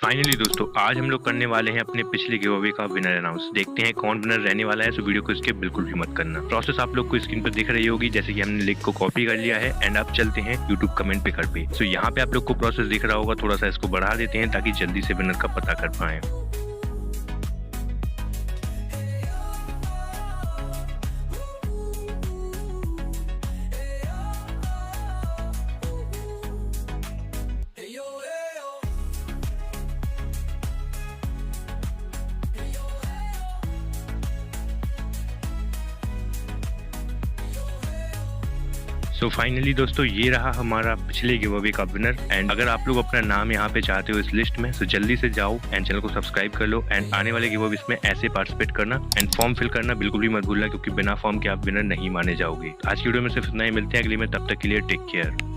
Finally दोस्तों आज हम लोग करने वाले हैं अपने पिछले गिव अवे का विनर अनाउंस। देखते हैं कौन विनर रहने वाला है, सो वीडियो को स्किप बिल्कुल भी मत करना। प्रोसेस आप लोग को स्क्रीन पर दिख रही होगी, जैसे कि हमने लिंक को कॉपी कर लिया है एंड अब चलते हैं यूट्यूब कमेंट पिकर पे। सो यहाँ पे आप लोग को प्रोसेस दिख रहा होगा, थोड़ा सा इसको बढ़ा देते हैं ताकि जल्दी से विनर का पता कर पाए। सो फाइनली दोस्तों ये रहा हमारा पिछले गिव अवे का विनर। एंड अगर आप लोग अपना नाम यहाँ पे चाहते हो इस लिस्ट में, तो जल्दी से जाओ एंड चैनल को सब्सक्राइब कर लो। एंड आने वाले गिव अवेज में ऐसे पार्टिसिपेट करना एंड फॉर्म फिल करना बिल्कुल भी मत भूलना, क्योंकि बिना फॉर्म के आप विनर नहीं माने जाओगे। आज की वीडियो में सिर्फ इतना ही, मिलते हैं अगली में, तब तक के लिए टेक केयर।